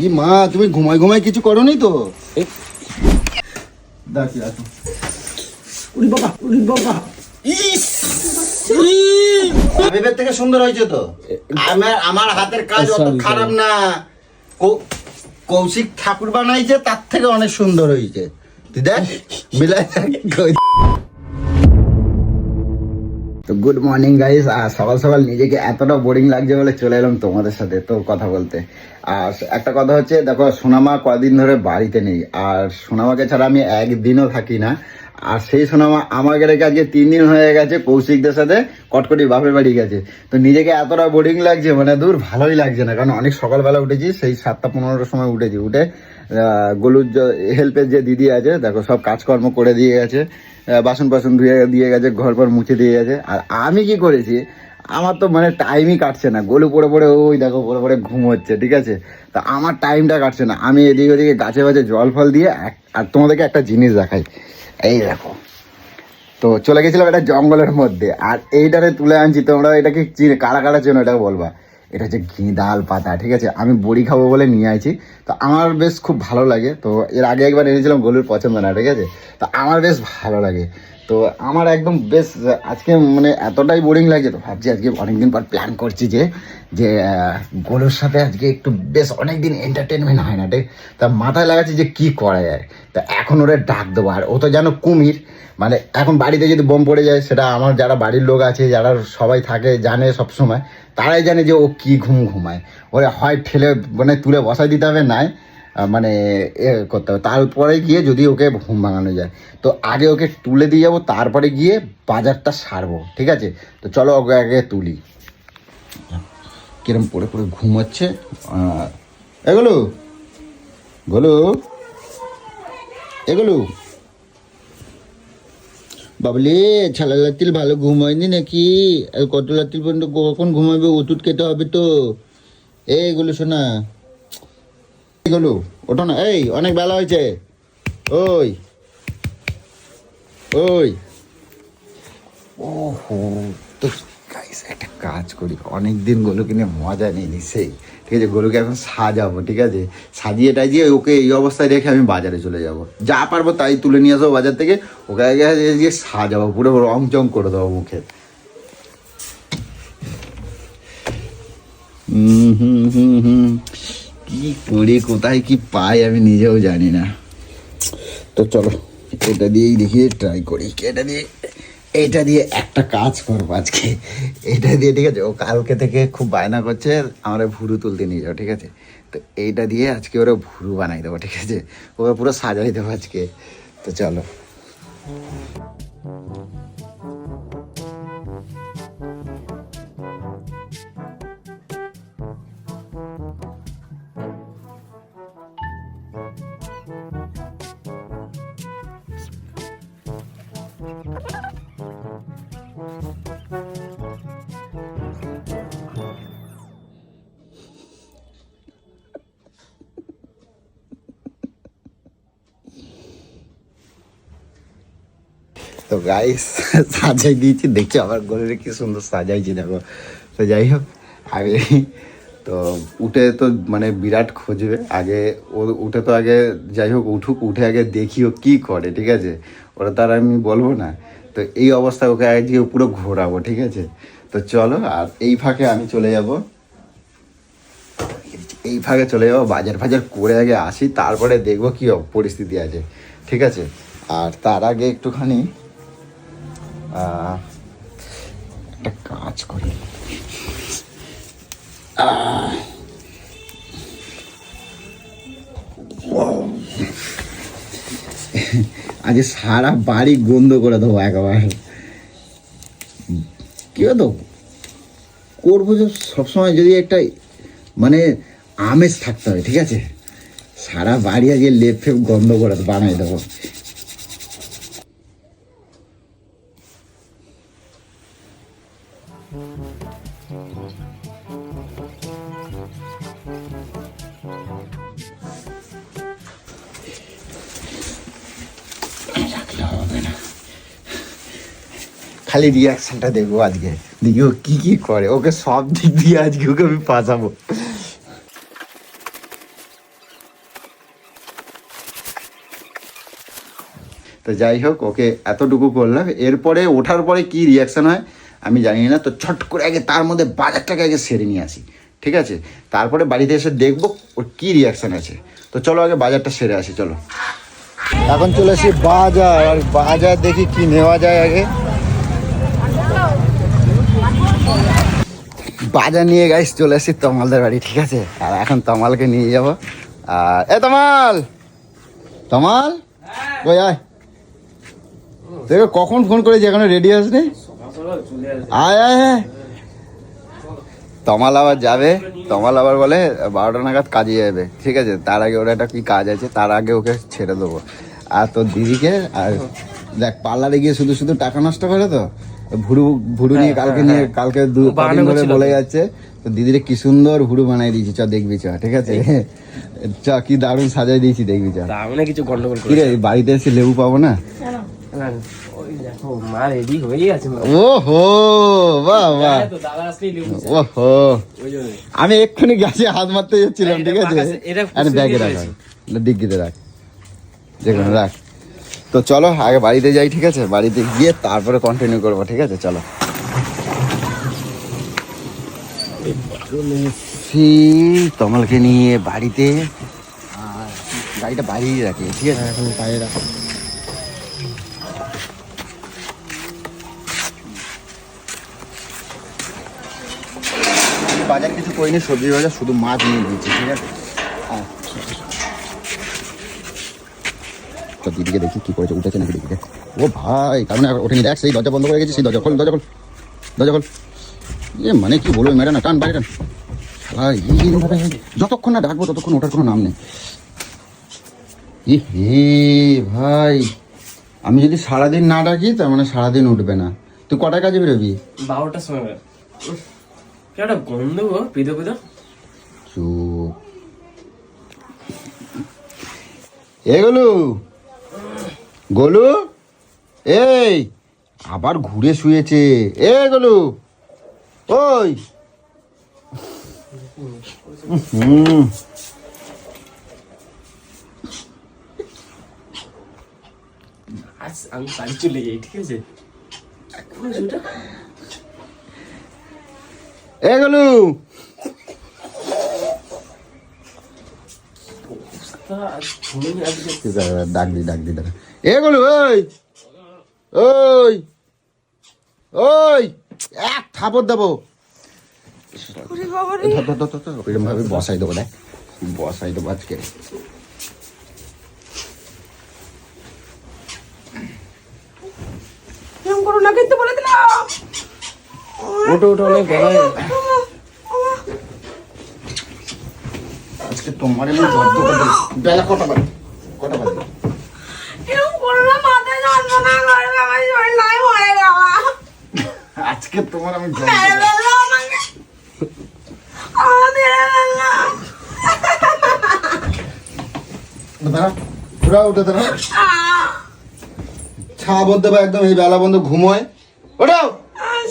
ই মা, তুমি ঘুমাই ঘুমাই কিছু করোনি তো? দেখি আসো। উরি বাবা, উরি বাবা। ইস, হাবিবের থেকে সুন্দর হয়েছে তো। আমার হাতের কাজ অত খারাপ না। কৌশিক ঠাকুর বানাইছে, তার থেকে অনেক সুন্দর হয়েছে। তুই দেখ মিলাই। তো গুড মর্নিং গাইস। আর সকাল সকাল নিজেকে এতটা বোরিং লাগছে বলে চলে এলাম তোমাদের সাথে তো কথা বলতে। আর একটা কথা হচ্ছে, দেখো সোনামা কদিন ধরে বাড়িতে নেই, আর সোনামাকে ছাড়া আমি একদিনও থাকি না। আর সেই সোনামা আমাকে রেখে আজকে 3 দিন হয়ে গেছে কৌশিকদের সাথে কটকটি বাপের বাড়ি গেছে। তো নিজেকে এতটা বোরিং লাগছে, মানে দূর ভালোই লাগছে না। কারণ অনেক সকালবেলা উঠেছি, সেই 7টা-15টার সময় উঠেছি। উঠে গলুর হেল্পের যে দিদি আছে, দেখো সব কাজকর্ম করে দিয়ে গেছে, বাসন বাসন ধুয়ে দিয়ে গেছে, ঘর পর মুছে দিয়ে গেছে। আর আমি কি করেছি, আমার তো মানে টাইমই কাটছে না। গলু পড়ে পড়ে ওই দেখো পড়ে পড়ে ঘুমোচ্ছে, ঠিক আছে। তা আমার টাইমটা কাটছে না। আমি এদিকে ওদিকে গাছে গাছে জল ফল দিয়ে, আর তোমাদেরকে একটা জিনিস দেখাই, এই দেখো। তো চলে গেছিলাম একটা জঙ্গলের মধ্যে, আর এইটারে তুলে আনছি। তোমরা এটাকে চিনে কারা কারা চেনো এটা বলবা। এটা হচ্ছে ঘিদাল পাতা, ঠিক আছে। আমি বড়ি খাবো বলে নিয়ে আইছি। তো আমার বেশ খুব ভালো লাগে। তো এর আগে একবার এনেছিলাম, গলুর পছন্দ না, ঠিক আছে। তো আমার বেশ ভালো লাগে। তো আমার একদম বেশ আজকে মানে এতটাই বোরিং লাগে, তো ভাবছি আজকে অনেকদিন পর প্ল্যান করছি যে যে গলুর সাথে আজকে একটু বেশ অনেকদিন এন্টারটেনমেন্ট হয় না, ঠিক। তা মাথায় লাগাচ্ছি যে কি করা যায়। তা এখন ওরা ডাক দেবো। আর ও তো যেন কুমির, মানে এখন বাড়িতে যদি বোম পড়ে যায়, সেটা আমার যারা বাড়ির লোক আছে, যারা সবাই থাকে জানে সব সময়, তারাই জানে যে ও কি ঘুমায়। ওরা হয় ঠেলে মানে তুলে বসাই দিতে হবে, নাই মানে এ করতে হবে। তারপরে গিয়ে যদি ওকে ঘুম ভাঙানো যায়, তো আগে ওকে তুলে দিয়ে যাবো, তারপরে গিয়ে বাজারটা সারবো, ঠিক আছে। তো চলো ওকে আগে তুলি। কিরম পড়ে পড়ে ঘুমাচ্ছে এগুলো, গলু এগুলো। বাবলি, ছালা রাত্রিল ভালো ঘুম হয়নি নাকি? কত রাত্রিল পর্যন্ত কখন ঘুমাবে? ওষুধ খেতে হবে তো। এইগুলো শোনা, এইগুলো ওঠো না। এই অনেক বেলা হয়েছে। ওই ওই ওহো। তো গাইস একটা কাজ করি, অনেকদিন গলুকে নিয়ে মজা নিয়ে নি সেই, ঠিক আছে। গলুকে এখন সাজাবো, ঠিক আছে। সাজিয়ে টাজিয়ে ওকে এই অবস্থায় রেখে আমি বাজারে চলে যাব। যা পারবো তাই তুলে নিয়ে আসবো বাজার থেকে। ওকে আগে গিয়ে সাজাবো, পুরো রং চং করে দেবো মুখে। কি করি, কোথায় কি পাই আমি নিজেও জানি না। তো চলো এটা দিয়েই দেখি, ট্রাই করি। এটা দিয়ে একটা কাজ করবো আজকে। এটা দিয়ে, ঠিক আছে। ও কালকে থেকে খুব বায়না করছে আমরা ভুরু তুলতে নিয়ে যাও, ঠিক আছে। তো এইটা দিয়ে আজকে ওরা ভুরু বানাই দেবো, ঠিক আছে। ওরা পুরো সাজাই দেবো আজকে। তো চলো। তো গাইস সাজাই দিয়েছি, দেখছো আমার গরুরে কি সুন্দর সাজাইছি, দেখো। তো যাই হোক, আগে তো উঠে তো মানে বিরাট খুঁজবে আগে। ও উঠে তো আগে, যাই হোক উঠুক, উঠে আগে দেখি ও কী করে, ঠিক আছে। ওরা তার আমি বলবো না। তো এই অবস্থায় ওকে আজকে পুরো ঘোরাবো, ঠিক আছে। তো চলো। আর এই ফাঁকে আমি চলে যাব, এই ফাঁকে চলে যাবো বাজার ফাজার করে আগে আসি, তারপরে দেখবো কী পরিস্থিতি আছে, ঠিক আছে। আর তার আগে একটুখানি একটা কাজ করি। আজ সারা বাড়ি গন্ধ করে দেবো একবার। কি হতো করবো যে সবসময় যদি একটা মানে আমেজ থাকতে হবে, ঠিক আছে। সারা বাড়ি আজকে লেপ ফেপ গন্ধ করে বানাই দেবো। রাখলে হবে না, খালি রিয়াকশনটা দেখবো আজকে, দেখি ও কি কি করে। ওকে সব দিক দিয়ে আজকে ওকে আমি ফাঁসাবো। তো যাই হোক, ওকে এতটুকু করলাম। এরপরে ওঠার পরে কি রিয়াকশান হয় আমি জানি না। তো ছট করে আগে তার মধ্যে বাজারটাকে আগে সেরে নিয়ে আসি, ঠিক আছে? তারপরে বাড়িতে এসে দেখবো ওর কী রিয়াকশান আছে। তো চলো আগে বাজারটা সেরে আসি, চলো। এখন চলে আসি বাজার, আর বাজার দেখি কি নেওয়া যায় আগে। বাজার নিয়ে গাইস চলে আসি তমালদের বাড়ি, ঠিক আছে? আর এখন তমালকে নিয়ে যাবো। আর তমাল, তমাল ওই আয়, দেখো কখন ফোন করেছি, এখনো রেডি আসনি? আয় আয় আয়। তমাল আবার যাবে, তমাল আবার বলে 12টা নাগাদ কাজে যাবে, ঠিক আছে? তার আগে ওর একটা কি কাজ আছে, তার আগে ওকে ছেড়ে দেবো। আর তোর দিদিকে, আর দেখ পার্লারে গিয়ে শুধু শুধু টাকা নষ্ট করে, তো ভুরু নিয়ে কালকে কদিন ধরে বলে যাচ্ছে। তো দিদিরে কি সুন্দর ভুরু বানাই দিয়েছি, চ দেখবি, চ, ঠিক আছে? চ, কি দারুণ সাজাই দিয়েছি, দেখবি, চ। কিছু গন্ডগোল কি রে, বাড়িতে এসে লেবু পাবো না? ওহো, বাহ বাহ, ওহো, আমি এক্ষুনি গাছে হাত মারতে যাচ্ছিলাম, ঠিক আছে? আরে ব্যাগে রাখ, ডিগ্গিতে রাখ, যেখানে রাখ। তো চলো আগে বাড়িতে যাই, ঠিক আছে? বাড়িতে গিয়ে তারপরে কন্টিনিউ করবো, ঠিক আছে? চলো। তমালকে নিয়ে বাড়িতে, আর গাড়িটা বাইরেই রাখি, ঠিক আছে? এখন বাইরে রাখো। বাজার কিছু করিনি, সবজি বাজার, শুধু মাছ নিয়ে দিয়েছি, ঠিক আছে? তো দিদিকে দেখি কি করেছে, উঠেছে নাকি দিদিকে। ও ভাই, কারণ ওঠেনি, দেখ সেই দরজা বন্ধ করে গেছি, সেই দরজা খোল, দরজা খোল, দরজা খোল। এ মানে কি বলবো, মেরে না, টান বাইরে টান ভাই। যতক্ষণ না ডাকবো ততক্ষণ ওঠার কোনো নাম নেই। হে ভাই, আমি যদি সারাদিন না ডাকি তার মানে সারাদিন উঠবে না। তুই কটায় কাজে বেরোবি? 12টার সময়। একটা গন্ধ গো, পিদো পিদো। চুপ। এ গোলু, গোলু, এই আবার ঘুরে শুয়েছে। এ গোলু, ওই আমি বাড়ি চলে যাই, ঠিক আছে? এ গোলু, ডাকদি ডাকদি দাঁড়া। এ গোলু, ওই ওই ওই, এক থাপড় দেবো, এরকম ভাবে বসাই দেবো, দেখ বসাই দেবো আজকে। ওটো ওটো অনেক বড়। আজকে তোমার আমি জব্দ করে দেবো। বেলা কটা বাজে, কটা বাজে? আজকে তোমার আমি জব্দ পুরা উঠে দাঁড়া, ছা বলতে পারে একদম, এই বেলা বন্ধ ঘুমোয়। ওটাও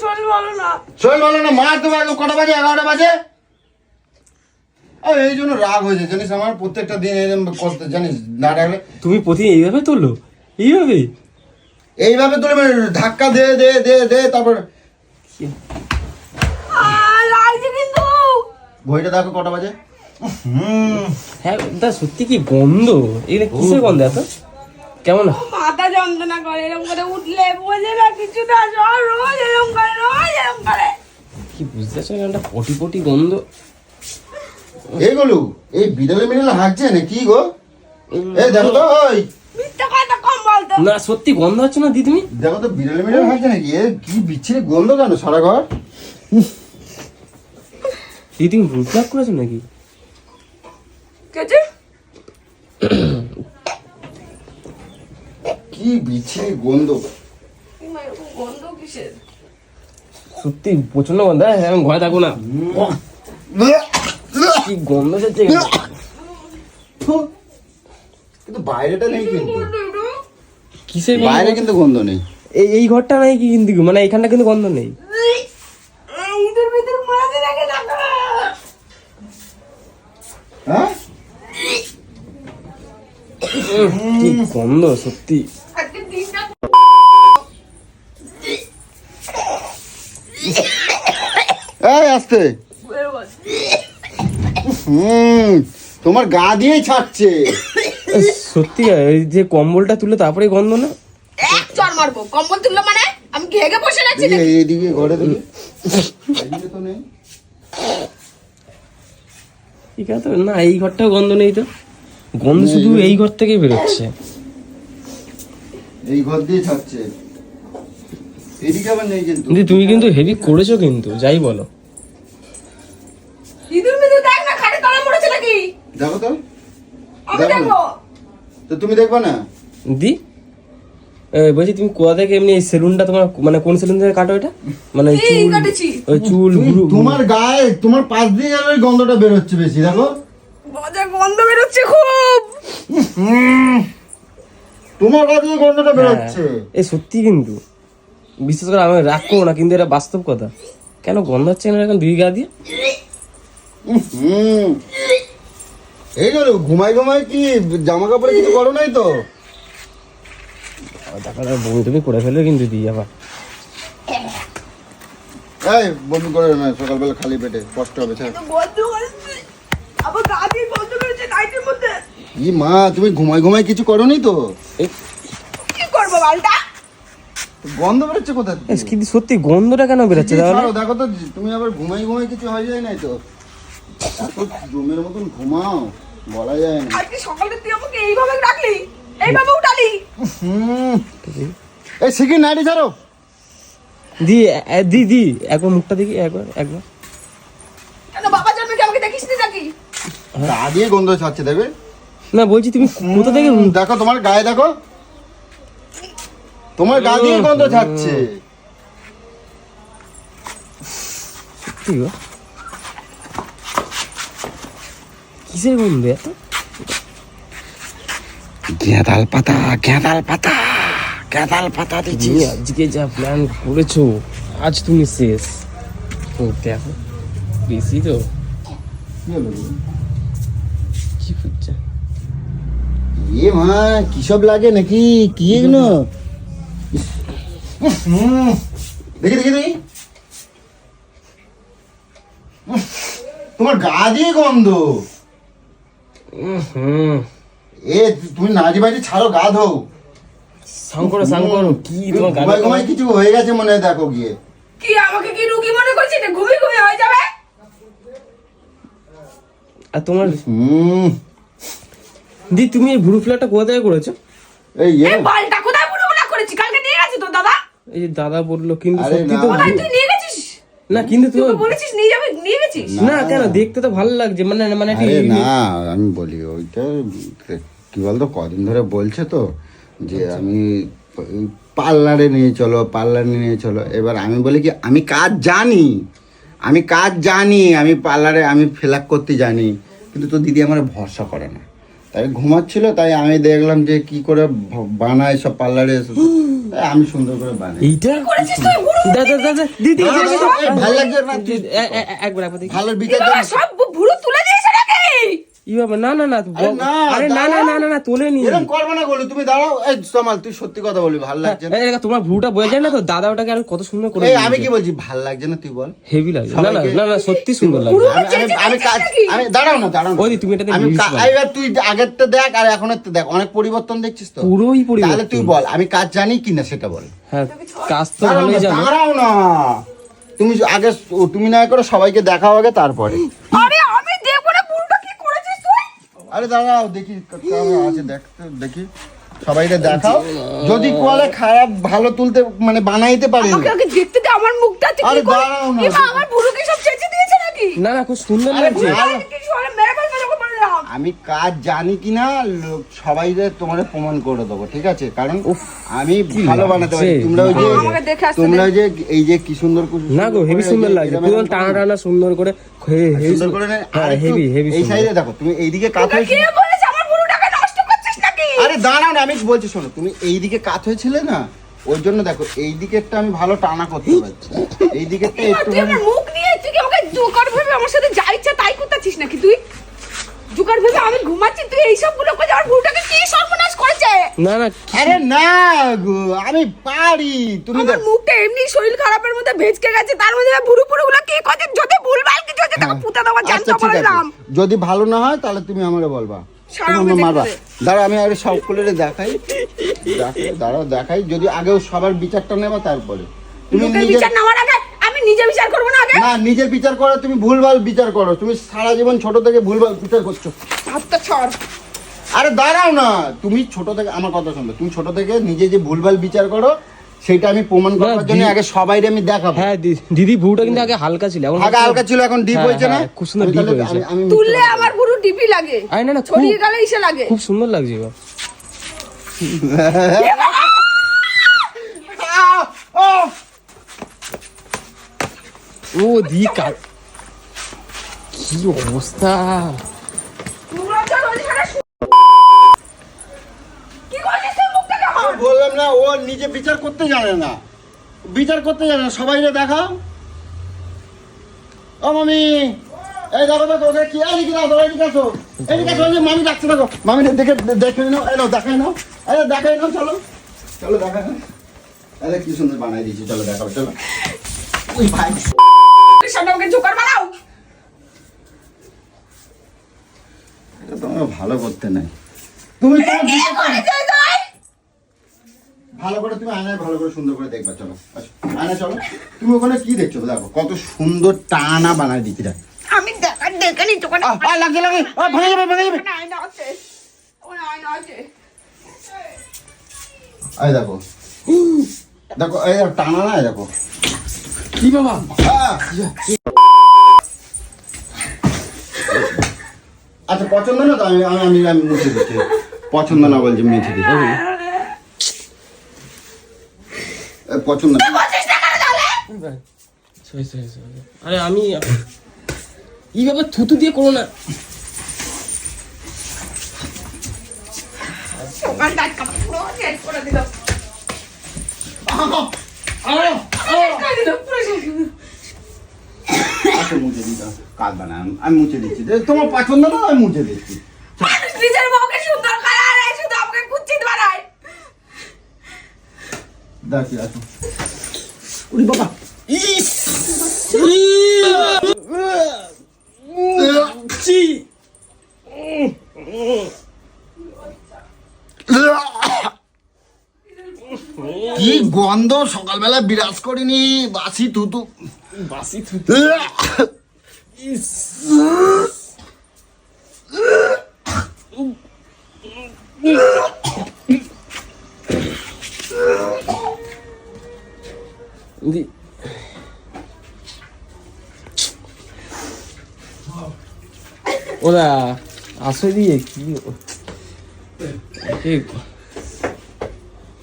শরীর ভালো না, মার দেবো একদম। কটা বাজে? 11টা বাজে। এই জন্য রাগ হয়েছে জানিস, আমার প্রত্যেকটা দিন এরকম করতে জানিস, না ডাকলে। তুমি প্রতিদিন এইভাবে তোলো? এইভাবে এইভাবে তোলে মানে ধাক্কা দে দে দে দে, তারপর ঘড়িটা দেখো কটা বাজে। হ্যাঁ, তা সত্যি কি গন্ধ, এগুলো কিসের গন্ধ এত? কেমন মাথা যন্ত্রণা করে, এরকম করে উঠলে বোঝে না কিছু না, রোজ এরকম করে, রোজ এরকম করে। কি বুঝতে পারছো না, একটা পটি পটি গন্ধ। এইগুলো এই বিড়ালে মিড়ালে হাঁকছে না কি গো? এই দেখো তো, ওই মিথ্যা কথা কম বলতো না, সত্যি গন্ধ হচ্ছে না দিদি? দেখো তো বিড়ালে মিড়ালে হাঁকছে নাকি? এ কি বিচ্ছিরি গন্ধ, কেন সারা ঘর? দিদি ভূত লাভ করেছো নাকি? কেছে কি বিচ্ছিরি গন্ধ, এরকম গন্ধ কিসের? সত্যি প্রচন্ড গন্ধ। আমি ঘরে থাকবো না, কি গন্ধ হচ্ছে। কিন্তু বাইরেটা নেই, কিন্তু কিসের বাইরে কিন্তু গন্ধ নেই। এই ঘরটা নাই কি, কিন্তু মানে এখানটা কিন্তু গন্ধ নেই। ইঁদুর ভিতর মাঝে রাখে না। হ্যাঁ কি গন্ধ সত্যি। আজকে আসতে। বের বল। তোমার গা দিয়েই ছাড়ছে। এ, সত্যি এই যে কম্বলটা তুলে তারপরে গন্ধ না? এক চড় মারবো, কম্বল তুললো মানে আমি ঘেগে বসে আছি নাকি? এইদিকে ঘরে দেখি, এইদিকে তো নেই। ঠিক আছে না, এই ঘরটাও গন্ধ নেই তো, গন্ধ শুধু এই ঘর থেকেই বেরোচ্ছে। এই ঘর দিয়ে ছাড়ছে, এদিকে আবার নেই কিন্তু। দিদি তুমি কিন্তু হেভি করেছো কিন্তু, যাই বলো। ইঁদুর মিদুর দেখ না, খাটে তলা পড়েছে নাকি? দেখো তো, আমি দেখো না। দেখবো। তো তুমি দেখবে না? দি বলছি তুমি কোথা থেকে এমনি এই সেলুনটা তোমার, মানে কোন সেলুন থেকে কাটো এটা? মানে এই চুল, কাটেছি। ওই চুল তোমার গায়ে, তোমার পাশ দিয়ে গেলে ওই গন্ধটা বের হচ্ছে বেশি, দেখো। বাজে গন্ধ বেরোচ্ছে খুব। তোমার গা দিয়ে গন্ধটা বের হচ্ছে। এ সত্যি কিন্তু, বিশেষ করে আমি রাগ করবো না, কিন্তু এটা বাস্তব কথা। কেন গন্ধ হচ্ছে না এখন দুই গা দিয়ে? এই গেল ঘুমাই ঘুমাই কি জামা কাপড়ে কিছু করো নাই তো? বমি টমি করে ফেলবে কিন্তু দিই আবার। এই বমি করে না, সকালবেলা খালি পেটে কষ্ট হবে। ছাড়। গন্ধ করেছে, আবার গা দিয়ে গন্ধ বেরোচ্ছে নাইটের মধ্যে। ই মা, তুমি ঘুমাই ঘুমাই কিছু করো নি তো? এ, কি করবো বালটা? গন্ধ বেরোচ্ছে কোথা এ, থেকে? কিন্তু সত্যি গন্ধটা কেন বেরোচ্ছে তাহলে? ছাড়ো, দেখো তো, তুমি আবার ঘুমাই ঘুমাই কিছু হয়ে যায় নাই তো? এত জমের মতন ঘুমাও, বলা যায় না। আজকে সকালে তুই আমাকে এইভাবে রাখলি, এইভাবে উঠালি। এই শিখি নাইটি ছাড়ো। দি দি দি একবার মুখটা দেখি, একবার একবার। কেন বাবা জন্মে কি আমাকে দেখিস নি নাকি? গা দিয়ে গন্ধ ছাড়ছে, দেখবে। না বলছি তুমি কোথা থেকে, দেখো তোমার গায়ে, দেখো তোমার গা দিয়ে গন্ধ ছাড়ছে। সত্যি গো, কিসের গন্ধ এত? গেঁদাল পাতা, গেঁদাল পাতা, গেঁদাল পাতা দিচ্ছি। তুমি আজকে যা প্ল্যান করেছো, আজ তুমি শেষ। ও দেখো, বেশি তো কি হচ্ছে? এ মা, কি সব লাগে নাকি? কি এগুলো? দেখি দেখি দেখি, তোমার গা দিয়ে গন্ধ। এ তুমি নাজি বাজি ছাড়ো, গা ধো। সাং করো কি তোমার ঘুমাই গায়ে? ঘুমাই কিছু হয়ে গেছে মনে হয়, দেখো গিয়ে। কি আমাকে কি রুগী মনে করছিস? এটা ঘুমিয়ে ঘুমিয়ে হয়ে যাবে। আর তোমার হুম, দি তুমি এই ভুরু ফ্ল্যাটটা কোথা থেকে করেছো? এই এই বালটা কোথায় বুড়ো বলা করেছি? কালকে নিয়ে গেছি তো দাদা। এই যে দাদা বললো, কিন্তু আরে সত্যি না। তো কোথায় তুই নিয়ে গেছিস? না, কিন্তু তুই তুমি তো বলেছিস নিয়ে যাবে, নিয়ে গেছিস। না কেন, দেখতে তো ভালো লাগছে, মানে মানে একটা আরে unique- না, আমি বলি ওইটা কি বলতো, কদিন ধরে বলছে তো যে আমি পার্লারে নিয়ে চলো, পার্লারে নিয়ে চলো। এবার আমি বলি কি, আমি কাজ জানি, আমি কাজ জানি, আমি পার্লারে আমি ফিল আপ করতে জানি, কিন্তু তো দিদি আমার ভরসা করে না। তাই ঘুমাচ্ছিল, তাই আমি দেখলাম যে কি করে বানায় সব পার্লারে, তাই আমি সুন্দর করে বানাই। এইটা করেছিস তুই বুড়ো? দাদা দাদা দিদি না, না, না, এই ভালো লাগছে না, একবার একবার দেখি। ভালোর কি বিচার বাবা, সব বুড়ো তুলে দিয়েছে নাকি? ই বাবা, না না না আরে না, আরে না না না না না তোলে নি। এরকম করবে না, বলি তুমি দাঁড়াও। এই সমাল, তুই সত্যি কথা বলবি, ভালো লাগছে না। তোমার ভ্রুটা বোঝা যায় না তো, দাদা ওটাকে আর কত সুন্দর করে এই আমি কি বলছি, ভাল লাগছে না, তুই বল। হেভি লাগে। না না সবাইকে- না না সত্যি সুন্দর লাগে। পুরো আমি আমি আমি কাজ, আমি দাঁড়াও না, দাঁড়াও না। ওই তুমি এটাতে আমি views পাবে। এবার তুই আগেরটা দেখ আর এখনেরটা দেখ, অনেক পরিবর্তন দেখছিস তো। পুরোই তাহলে পরিবর্তন। তুই বল, আমি কাজ জানি কিনা সেটা বল। হ্যাঁ, কাজ তো দাঁড়াও ভালোই না, জানো। দাঁড়াও না, তুমি আগে, তুমি না করো, সবাইকে দেখাও আগে, তারপরে। আরে আমি দেখবো না, বুড়োটা কি করেছিস তুই? আরে দাঁড়াও, দেখি কেমন আছে, দেখতে দেখি, সবাইকে দেখাও। যদি কোয়ালে খারাপ ভালো তুলতে মানে বানাইতে পারি না। আমাকে আগে দেখতে দে আমার মুখটা, তুই আরে কি করে? দাঁড়াও না। এবার আমার বুড়োকে সব চেঁচে দিয়েছে নাকি? না না খুব সুন্দর আরে লাগছে। ভালো। কিছু হলে মেরে ফেলবে যখন বললাম। আমি কাজ জানি কিনা সবাই তোমার প্রমাণ করে দেবো, ঠিক আছে? কারণ আমি ভালো বানাতে পারি। লাগছে। তোমরা ওই যে, আমাকে দেখে আসতে তোমরা ওই যে এই যে কি সুন্দর না গো, হেভি সুন্দর লাগছে, পুরো টানা টানা সুন্দর করে সুন্দর করে নেয়। আর একটু হেভি হেভি এই সাইডে দেখো, তুমি এইদিকে কাত তোকে কে হয়েছিল। বলেছে আমার বুড়োটাকে নষ্ট করছিস নাকি? আরে দাঁড়াও না, আমি বলছি শোনো, তুমি এইদিকে কাত হয়েছিলে না, ওর জন্য দেখো এই দিকেরটা আমি ভালো টানা করতে পারছি, এই দিকেরটা এবার একটু তুই আমার মুখ নিয়ে তুই কি আমাকে দোকান ভাবে আমার সাথে যা ইচ্ছা তাই করতেছিস নাকি তুই? জোকার ভেবে আমি ঘুমাচ্ছি, তুই এইসব গুলো করে আমার ভুটাকে কি সর্বনাশ করেছে। না না আরে না গো, আমি পারি। তুমি আমার মুখটা এমনি শরীর খারাপের মধ্যে ভেজকে গেছে, তার মধ্যে ভুরু পুরু গুলো কি করছে, যদি ভুলভাল কিছু হচ্ছে তাকে পুঁতে দেওয়া জানতে আচ্ছা, ঠিক আছে। পারলাম। যদি ভালো না হয় তাহলে তুমি আমাকে বলবা, সারা তুমি আমাকে আমাকে মারবা। দেখবে। দাঁড়া আমি আগে সব খুলে দেখাই, দেখাই। যদি আগেও সবার বিচারটা নেবা তারপরে তুমি লোকের নিজে, বিচার নেওয়ার আগে আমি নিজে বিচার করবো না আগে? না নিজের বিচার করো, তুমি ভুলভাল বিচার করো। তুমি সারা জীবন ছোট থেকে ভুলভাল বিচার করছো। হাতটা ছড়। আরে দাঁড়াও না, তুমি ছোট থেকে আমার কথা শুনবে। তুমি ছোট থেকে নিজে যে ভুলভাল বিচার করো সেটা আমি প্রমাণ করার জন্য আগে সবাইরে আমি দেখাবো। হ্যাঁ দিদি ভুটা কিন্তু আগে হালকা ছিল, এখন আগে হালকা ছিল, এখন ডিপ হ্যাঁ, হয়েছে না? হ্যাঁ, খুব সুন্দর আমি deep তাহলে- হয়েছে। আমি তুললে আমার ভুরু ডিপি লাগে, আরে না না ছড়িয়ে গেলে ইসে লাগে। খুব সুন্দর লাগছে গো। ও দি কাট, কি অবস্থা। তোমরা যা রোজ এখানে কি করছিস তুই মুখটাকে আমার? আমি বললাম না, ও নিজে বিচার করতে জানে না, বিচার করতে জানে না। সবাইরে দেখাও। ও মামি, এই দেখো দেখো ওদের কি আছে কিনা, তোরা এদিকে আসো, এদিকে আসো। ওই যে মামি ডাকছে, দেখো মামি দেখে নাও, এলো দেখাই নাও, দেখাই নাও, চলো চলো দেখাই নাও। আরে কি সুন্দর বানাই দিয়েছি, চলো দেখাও, চলো। ওই ভাই সামনে আমাকে জোকার বানাও। এটা তোমাকে ভালো করতে নাই। তুমি তোমার কি বিচারটা করেছে তুই? ভালো করে, তুমি আয়নায় ভালো করে সুন্দর করে দেখবা। চলো আসো, আয়না চলো। তুমি ওখানে কি দেখছো দেখো, কত সুন্দর টানা বানাই দিচ্ছি। আমি দেখে নি তোকে। লাগে লাগে, ভেঙে যাবে, ভেঙে যাবে। আয়না আছে, ওখানে আয়না আছে। এই দেখো, দেখো এই টানা না, এই দেখো। কি বাবা, আচ্ছা পছন্দ না তো, আমি আমি আমি মুছে দিচ্ছি। পছন্দ না বলছি, মুছে দিচ্ছি। পছন্দ না। বলছিস না কেন তাহলে? আরে আমি এই বাবা থুতু দিয়ে করো না। দোকান ডাক্তার পুরো চেক করে দিল। করে দিল পুরো শেষ। আচ্ছা মুছে দিচ্ছি, কাজ বানায় আমি মুছে দিচ্ছি। তোমার পছন্দ না, আমি মুছে দিচ্ছি। মানুষ নিজের বউকে সুন্দর করে আর এই শুধু আমাকে কুচ্ছিত বানায়। দেখি আচ্ছা। উনি বাবা, ইস ছি, কি গন্ধ সকালবেলা বিরাজ করিনি, বাসি থুতু। বাসি থুতু। ইস দি- ওরা আসে দিয়ে কি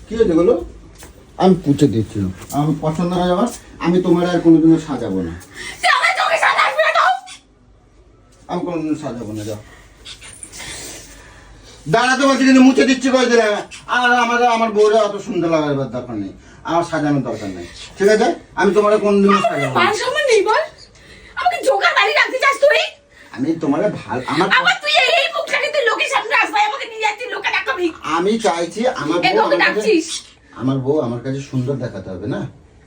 কি হয়েছে বলো? আমি পুছে দিচ্ছি, আমি পছন্দ না যাবার। আমি তোমার আর কোনোদিনও সাজাবো না, তুই আমার চোখের সামনে আসবি না তো? আমি কোনোদিন সাজাবো না। যাও দাঁড়াতে বলছি, কিন্তু মুছে দিচ্ছি কই দিলে। আর আমার বউরা অত সুন্দর লাগার দরকার নেই, আমার সাজানোর দরকার নেই, ঠিক আছে? আমি তোমার কোনোদিনও সাজাবো না। মান সম্মান নেই বল? আমাকে জোকার বাড়ি রাখতে চাস তুই? আমি তোমার ভালো, আবার তুই এই মুখটাকে তুই লোকের সামনে আসবি, আমাকে নিয়ে যাচ্ছিস লোকে দেখাবি। আমি চাইছি আমার এই বউ তোকে আমার কাছে, ডাকছিস? আমার বউ আমার কাছে সুন্দর দেখাতে হবে না?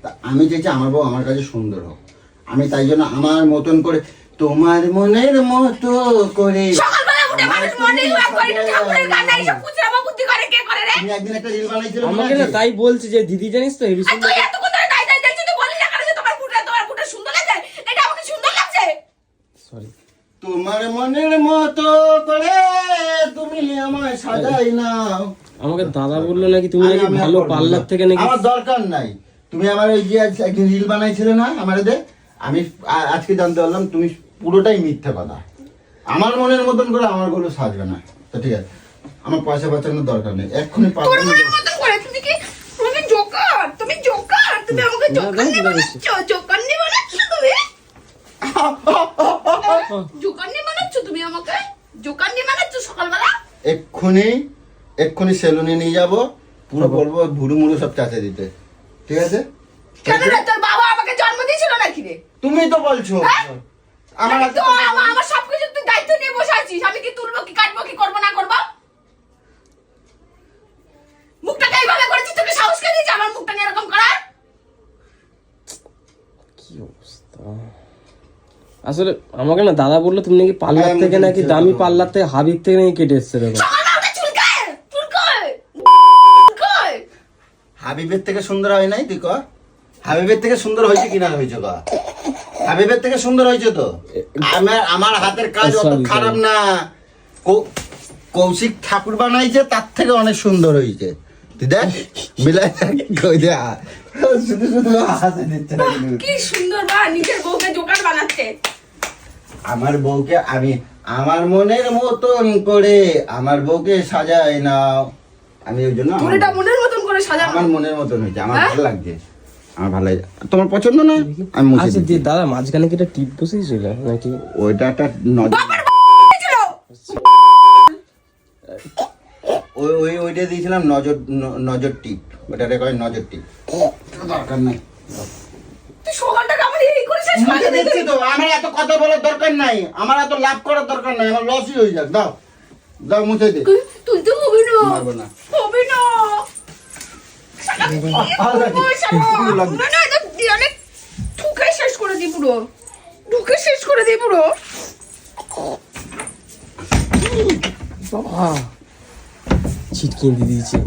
তা আমি চাইছি আমার বউ আমার কাছে সুন্দর হোক। আমি তাই জন্য আমার মতন করে, তোমার মনের মতো করে। সকালবেলা উঠে মানুষ মর্নিং ওয়াক করে, একটু ঠাকুরের গান গায়, এইসব কুচরা বুদ্ধি করে কে করে রে? তুমি একদিন একটা রিল বানাইছিলে, মনে আমাকে না আছে? তাই বলছে যে দিদি জানিস তো হেবি আর সুন্দর। তুই এতক্ষণ ধরে দাই দাই দেখছিস, তুই বলিস না কেন যে তোমার ফুটা সুন্দর লাগছে? এটা আমাকে সুন্দর লাগছে। সরি তোমার মনের মতো করে তুমি আমায় সাজাই নাও। আমাকে দাদা বললো নাকি তুমি নাকি আমি আর ভালো করবো না। পার্লার থেকে নাকি। আমার দরকার নাই। তুমি আমার ওই যে একদিন রিল বানাইছিলে না আমার দে, আমি আজকে জানতে পারলাম তুমি পুরোটাই মিথ্যে কথা। আমার মনের মতন করে আমার গুলো সাজবে না, তো ঠিক আছে? আমার পয়সা বাঁচানোর দরকার নেই, এক্ষুনি তোর পাবো। মনের মতন করে তুমি কি? তুমি জোকার, তুমি জোকার, তুমি আমাকে না, জোকার না, নিয়ে না, বানাচ্ছ, জোকার নিয়ে বানাচ্ছ তুমি। জোকার নিয়ে বানাচ্ছ তুমি আমাকে, জোকার নিয়ে বানাচ্ছ সকালবেলা। এক্ষুনি সেলুনে নিয়ে যাবো, পুরো বলবো ভুরু মুড়ু সব চাচা দিতে, ঠিক আছে? কেন রে, তোর বাবা আমাকে জন্ম দিয়েছিল নাকি রে? তুমি তো বলছো হ্যাঁ? আমার তো আমার সবকিছু তুই দায়িত্ব নিয়ে বসে করেছিস? আমি কি তুলবো কি কাটবো কি করবো না করবো? মুখটাকে এইভাবে করেছিস, তোকে সাহস কে দিয়েছে আমার মুখটাকে এরকম করার? কি অবস্থা। আসলে আমাকে না দাদা বললো তুমি নাকি পার্লার থেকে নাকি দামি পার্লার থেকে হাবিব থেকে নাকি কেটে এসছে দেখো। সকালবেলা উঠে চুলকায়, চুলকায়। হাবিবের থেকে সুন্দর হয় নাই তুই ক? হাবিবের থেকে সুন্দর হয়েছে কিনা হয়েছে ক? হাবিবের থেকে সুন্দর হয়েছে তো। আমার হাতের কাজ অত Sorry, খারাপ না। কৌশিক ঠাকুর বানাইছে তার থেকে অনেক সুন্দর হয়েছে। তুই দেখ মিলাই কই দে শুধু শুধু হাসি দিচ্ছে না কিন্তু। কি সুন্দর বা নিজের বউকে জোকার বানাচ্ছে। আমার বউকে আমি আমার মনের মতন করে আমার বউকে সাজাই নাও। আমি ওই জন্য তোর এটা মনের মতন করে সাজানো। আমার মনের মতন হয়েছে। আমার হ্যাঁ? ভালো লাগছে, আমার ভালো লাগছে। তোমার পছন্দ না? আমি মুছে আচ্ছা দিচ্ছি। দাদা মাঝখানে কি একটা টিপ বসেছিল নাকি? ওইটা একটা বাবার ছিল। ওইটা দিয়েছিলাম নজর টিপ। ওটা রেখে নজর টিপ দরকার নাই। তুই সকালটাকে আমার এই করেছিস মুছে সকালে দিচ্ছি তো। আমার এত কথা বলার দরকার নাই, আমার এত লাভ করার দরকার নাই। আমার লসই হয়ে যাক। দাও দাও মুছে দে। তুই তো হবে না। মারবো না। হবে না। না না এটা দিয়ালে ঠুকে শেষ করে দি পুরো। ঠুকে শেষ করে দি পুরো। বাবা ছিটকিয়ে দিয়ে দিয়েছে।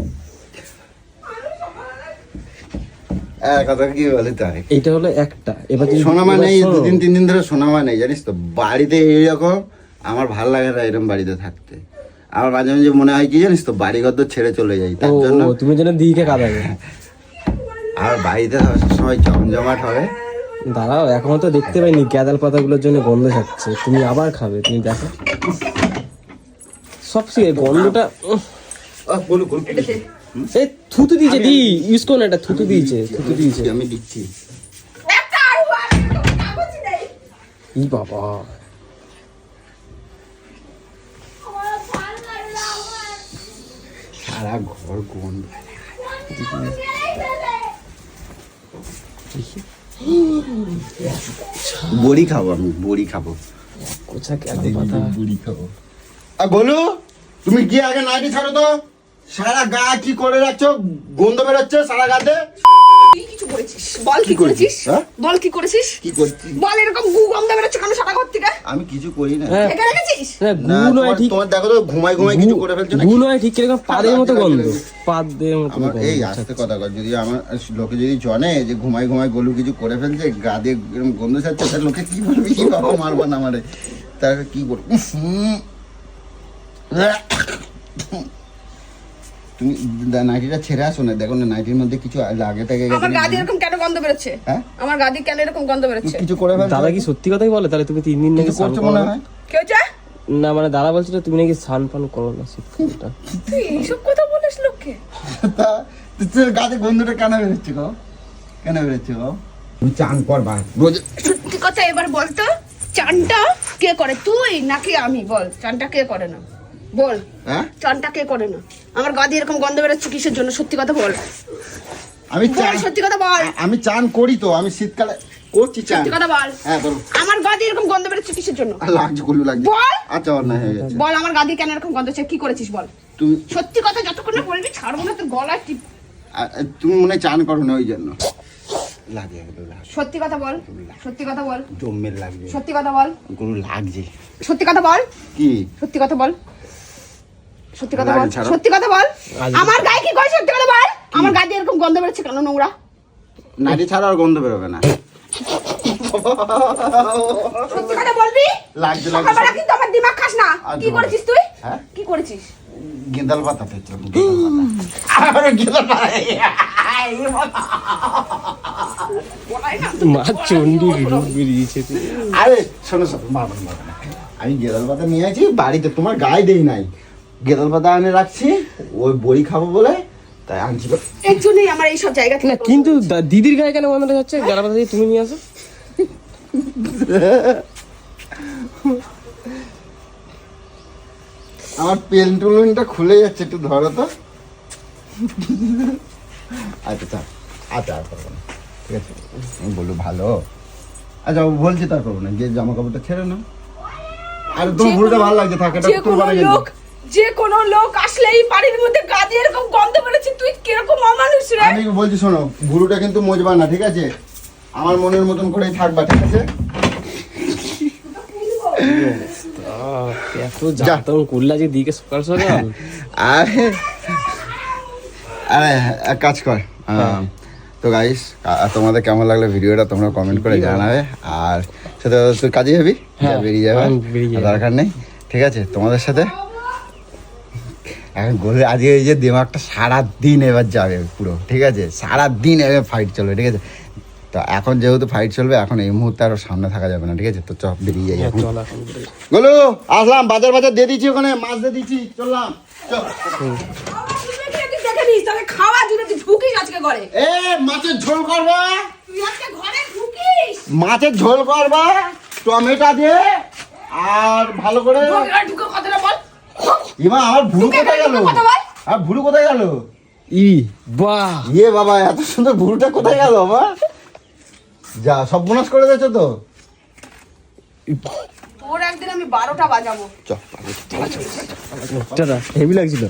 কথা কি বলে তাই? এইটা হলো একটা। এবার যদি সোনামা নেই, শোনো, 2-3 দিন ধরে সোনামা নেই জানিস তো। বাড়িতে এইরকম আমার ভালো লাগে না এরকম বাড়িতে থাকতে। আমার মাঝে মাঝে মনে হয় কি জানিস তো, বাড়ি ঘর তো ছেড়ে চলে যাই তার ও, জন্য। ও, তুমি যেন দিকে কাঁদাবে। আর বাড়িতে সবসময় জমজমাট হবে। দাঁড়াও এখনো তো দেখতে পাইনি গ্যাদাল পাতাগুলোর জন্য গন্ধ ছাড়ছে, তুমি আবার খাবে, তুমি দেখো। সব শিখে গন্ধটা বলু বলু এই থুতু দিয়েছে দি ইউজ করো না, এটা থুতু দিয়েছে, থুতু দিয়েছে। আমি দিচ্ছি। একটা আর কাগজ নেই। ই বাবা আমার ভালো লাগে না আমার। সারা ঘর গন্ধ। বড়ি খাবো, আমি বড়ি খাবো। কোথা গ্যাদাল পাতা। বড়ি খাবো। আর বলু তুমি কি আগে নাইটি ছাড়ো তো। সারা গা কি করে রাখছো, গন্ধ বেরোচ্ছে সারা গাতে। তুই কিছু করেছিস? বল কি করেছিস? হ্যাঁ? বল কি করেছিস? কি করছি? বল এরকম গু গন্ধ বেরোচ্ছে কেন সারা ঘর থেকে? আমি কিছু করি না। হ্যাঁ এখানে রেখেছিস? না, না, গু নয় ঠিক, তোমার দেখো তো ঘুমাই ঘুমাই কিছু করে ফেলছো নাকি? গু নয় ঠিক, কিরকম পাদের মতো গন্ধ, পাদের মতো আমার গন্ধ। এই আস্তে কথা কর, যদি আমার লোকে যদি জানে যে ঘুমাই ঘুমাই গলু কিছু করে ফেলছে, গা দিয়ে এরকম গন্ধ ছাড়ছে, তাহলে লোকে কি বলবে? কি বাবা মারবো না আমারে, তাকে কি করবো? তুমি নাইটিটা ছেড়ে আসো না, দেখো না নাইটির মধ্যে কিছু আগে থেকে আমার গা দিয়ে এরকম কেন গন্ধ বেরোচ্ছে? হ্যাঁ? আমার গা দিয়ে কেন এরকম গন্ধ বেরোচ্ছে? কিছু করে ফেলছো? দাদা কি সত্যি কথাই বলে? তাহলে তুমি 3 দিন নাকি কিছু স্নান করছো করো মনে না? হয়। কি হয়েছে? না মানে দাদা বলছিল তুমি নাকি স্নান পান করো না শীতকালটা। তুই এইসব কথা বলিস লোককে? তা তোর গাতে গন্ধটা কেন বেরোচ্ছে গো? কেন বেরোচ্ছে গো? তুমি চান করবা রোজ। সত্যি কথা এবার বল তো, চানটা কে করে, তুই নাকি আমি? বল চানটা কে করে না? বল হ্যাঁ, চানটা কে করে না? আমার গা দিয়ে এরকম গন্ধ বেরোচ্ছে কিসের জন্য? সত্যি কথা বল। আমি বল চান, সত্যি কথা বল। আমি চান করি তো, আমি শীতকালে করছি চান। সত্যি কথা বল। হ্যাঁ বলো। আমার গা দিয়ে এরকম গন্ধ বেরোচ্ছে কিসের জন্য? আর লাগছে গুলু লাগছে। বল। আচ্ছা অন্যায় হয়ে গেছে। বল আমার গা দিয়ে কেন এরকম গন্ধ হচ্ছে? কি করেছিস বল? তুমি সত্যি কথা যতক্ষণ না বলবি ছাড়বো না তোর গলায় টিপ। তুমি মনে হয় চান করো না ওই জন্য লাগে এগুলো লাগছে। সত্যি কথা বল, সত্যি কথা বল, জম্মের লাগছে সত্যি কথা বল, গুলো লাগছে। সত্যি কথা বল, কি সত্যি কথা বল, সত্যি কথা বল, লাগে ছাড়ো। সত্যি কথা বল। আজ- আমার গায়ে কি করে? সত্যি কথা বল। আমার গা দিয়ে এরকম গন্ধ বেরোচ্ছে কেন? নোংরা। নাইটি ছাড়া আর গন্ধ বেরোবে না। সত্যি কথা বলবি? লাগছে সকালবেলা লাগছে। কিন্তু আমার দিমাগ খাস না। আচ্ছা, কি করেছিস তুই? হ্যাঁ? কি করেছিস? গেঁদাল পাতা পেয়েছে। গেঁদাল বলাই না। মা চন্ডী রূপ বেরিয়েছে। আরে শোনো শোনো, মারবো না, মারবো না। আমি গেঁদাল পাতা নিয়ে আছি বাড়িতে, তোমার গায়ে দেই নাই। গেঁদাল পাতা আনে রাখছি, ওই বড়ি খাবো বলে তাই আনছি। এর জন্যই আমার এইসব জায়গা না কিন্তু দিদির গায়ে কেন গন্ধটা যাচ্ছে? গেলা পাতা দিয়ে তুমি নিয়ে আসো। আমার পেন্টুলনটা খুলে যাচ্ছে, একটু ধরো তো। আচ্ছা থাক, আচ্ছা আর করবো না, ঠিক আছে? আমি বললো ভালো। আচ্ছা বলছি তার করবো না, যে জামা কাপড়টা ছেড়ে না। আর তোমার ভুরুটা ভালো লাগছে, থাক এটা যে তোর কোনো বাড়ি লোক, যে কোনো লোক আসলেই বাড়ির মধ্যে গাদি এরকম গন্ধ বেরোচ্ছে, তুই কিরকম অমানুষ রে? আমি বলছি শোনো, ভুরুটা কিন্তু মজবা না, ঠিক আছে? আমার মনের মতন করেই থাকবা, ঠিক আছে? এত যাতন করলা যে দিকে সকাল সকাল। আরে আরে এক কাজ কর, তো গাইস তোমাদের কেমন লাগলো ভিডিওটা তোমরা কমেন্ট করে জানাবে। আর সেটা তুই কাজে যাবি, হ্যাঁ, বেরিয়ে যাবে, আমি বেরিয়ে যাবো। দরকার নেই, ঠিক আছে? তোমাদের সাথে এখন গোলে আজকে এই যে দিমাগটা সারাদিন এবার যাবে পুরো, ঠিক আছে? সারাদিন এবার ফাইট চলবে, ঠিক আছে? তো এখন যেহেতু ফাইট চলবে, এখন এই মুহূর্তে আরো সামনে থাকা যাবে না, ঠিক আছে? তো চপ বেরিয়ে যাই এখন। চল এখন বেরোই। গোলু আসলাম, বাজার দিয়ে দিচ্ছি, ওখানে মাছ দিয়ে দিচ্ছি, চললাম। চল। দেখে নিস, তাহলে খাওয়া জুড়ে তুই ঢুকিস আজকে ঘরে। এ মাছের ঝোল করবা, তুই আজকে ঘরে ঢুকিস। মাছের ঝোল করবা টমেটো দিয়ে, আর ভালো করে। ঢুকে কথাটা বল। ইমা আমার ভুরু কোথায় গেল? কথা বল। আর ভুরু কোথায় গেল? ই বাহ, ইয়ে বাবা, এত সুন্দর ভুরুটা কোথায় গেল বাবা? যা সব বোনাস করে দিয়েছো তো। তোর একদিন আমি 12টা বাজাবো। চল হেভি লাগছিল।